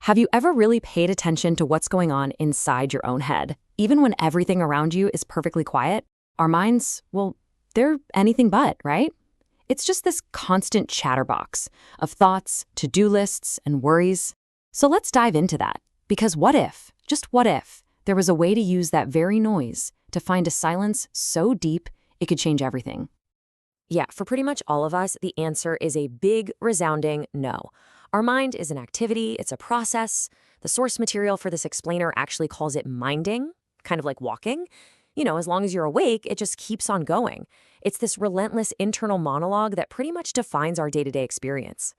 Have you ever really paid attention to what's going on inside your own head? Even when everything around you is perfectly quiet, our minds, well, they're anything but, right? It's just this constant chatterbox of thoughts, to-do lists, and worries. So let's dive into that. Because what if, just what if, there was a way to use that very noise to find a silence so deep it could change everything? Yeah, for pretty much all of us, the answer is a big, resounding no. Our mind is an activity, it's a process. The source material for this explainer actually calls it minding, kind of like walking. As long as you're awake, it just keeps on going. It's this relentless internal monologue that pretty much defines our day-to-day experience.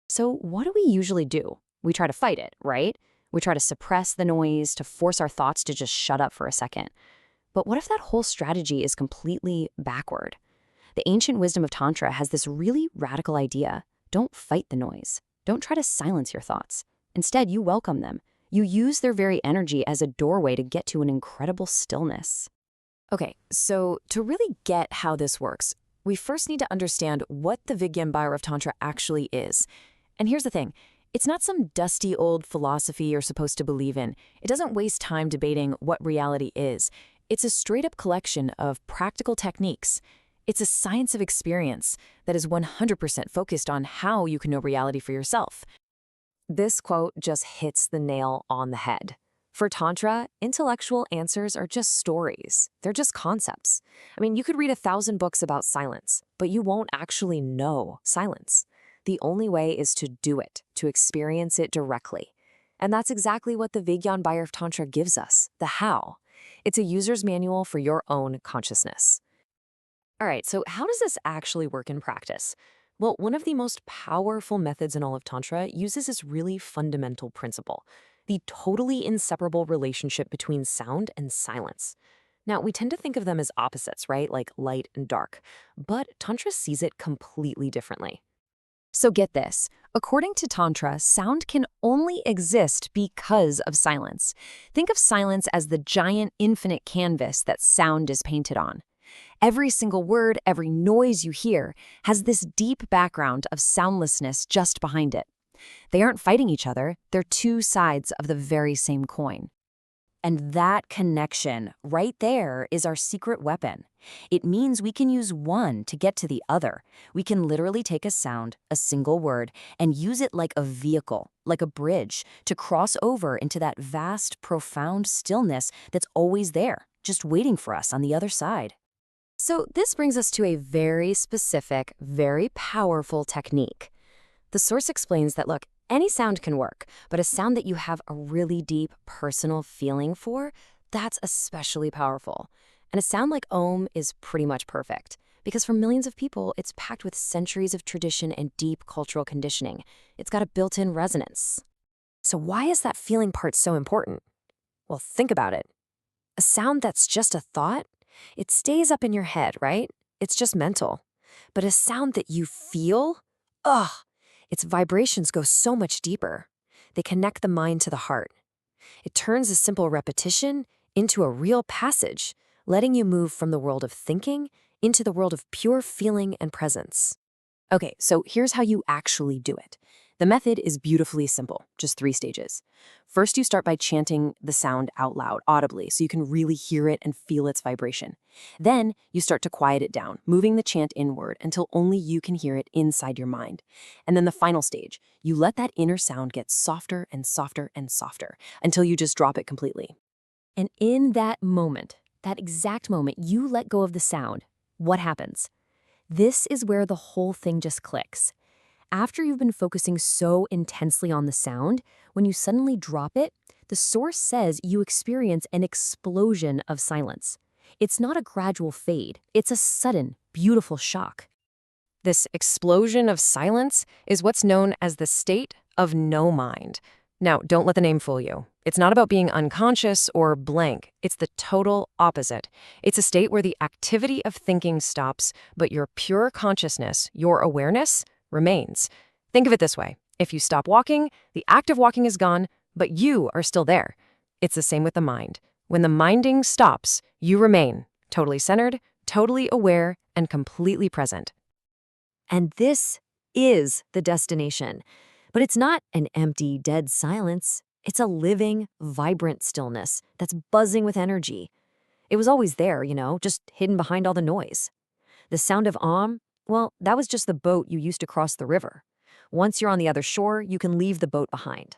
So what do we usually do? We try to fight it, right? We try to suppress the noise, to force our thoughts to just shut up for a second. But what if that whole strategy is completely backward? The ancient wisdom of Tantra has this really radical idea. Don't fight the noise. Don't try to silence your thoughts. Instead, you welcome them. You use their very energy as a doorway to get to an incredible stillness. Okay, so to really get how this works, we first need to understand what the Vigyan Bhairav Tantra actually is. And here's the thing. It's not some dusty old philosophy you're supposed to believe in. It doesn't waste time debating what reality is. It's a straight-up collection of practical techniques. It's a science of experience that is 100% focused on how you can know reality for yourself. This quote just hits the nail on the head. For Tantra, intellectual answers are just stories. They're just concepts. You could read 1,000 books about silence, but you won't actually know silence. The only way is to do it, to experience it directly. And that's exactly what the Vigyan Bhairav Tantra gives us, the how. It's a user's manual for your own consciousness. All right, so how does this actually work in practice? Well, one of the most powerful methods in all of Tantra uses this really fundamental principle, the totally inseparable relationship between sound and silence. Now, we tend to think of them as opposites, right? Like light and dark. But Tantra sees it completely differently. So get this. According to Tantra, sound can only exist because of silence. Think of silence as the giant infinite canvas that sound is painted on. Every single word, every noise you hear has this deep background of soundlessness just behind it. They aren't fighting each other, they're two sides of the very same coin. And that connection right there is our secret weapon. It means we can use one to get to the other. We can literally take a sound, a single word, and use it like a vehicle, like a bridge, to cross over into that vast, profound stillness that's always there, just waiting for us on the other side. So this brings us to a very specific, very powerful technique. The source explains that, look, any sound can work, but a sound that you have a really deep personal feeling for, that's especially powerful. And a sound like Om is pretty much perfect, because for millions of people, it's packed with centuries of tradition and deep cultural conditioning. It's got a built-in resonance. So why is that feeling part so important? Well, think about it. A sound that's just a thought, it stays up in your head, right? It's just mental. But a sound that you feel, its vibrations go so much deeper. They connect the mind to the heart. It turns a simple repetition into a real passage, letting you move from the world of thinking into the world of pure feeling and presence. Okay, so here's how you actually do it. The method is beautifully simple, just 3 stages. First, you start by chanting the sound out loud, audibly, so you can really hear it and feel its vibration. Then, you start to quiet it down, moving the chant inward until only you can hear it inside your mind. And then the final stage, you let that inner sound get softer and softer and softer until you just drop it completely. And in that moment, that exact moment you let go of the sound, what happens? This is where the whole thing just clicks. After you've been focusing so intensely on the sound, when you suddenly drop it, the source says you experience an explosion of silence. It's not a gradual fade, it's a sudden, beautiful shock. This explosion of silence is what's known as the state of no mind. Now, don't let the name fool you. It's not about being unconscious or blank. It's the total opposite. It's a state where the activity of thinking stops, but your pure consciousness, your awareness, remains. Think of it this way. If you stop walking, the act of walking is gone, but you are still there. It's the same with the mind. When the minding stops, you remain totally centered, totally aware, and completely present. And this is the destination. But it's not an empty, dead silence. It's a living, vibrant stillness that's buzzing with energy. It was always there, just hidden behind all the noise. The sound of Om, well, that was just the boat you used to cross the river. Once you're on the other shore, you can leave the boat behind.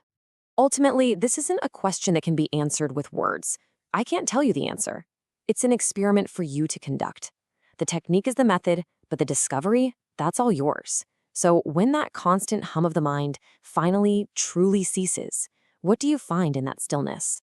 Ultimately, this isn't a question that can be answered with words. I can't tell you the answer. It's an experiment for you to conduct. The technique is the method, but the discovery, that's all yours. So when that constant hum of the mind finally truly ceases, what do you find in that stillness?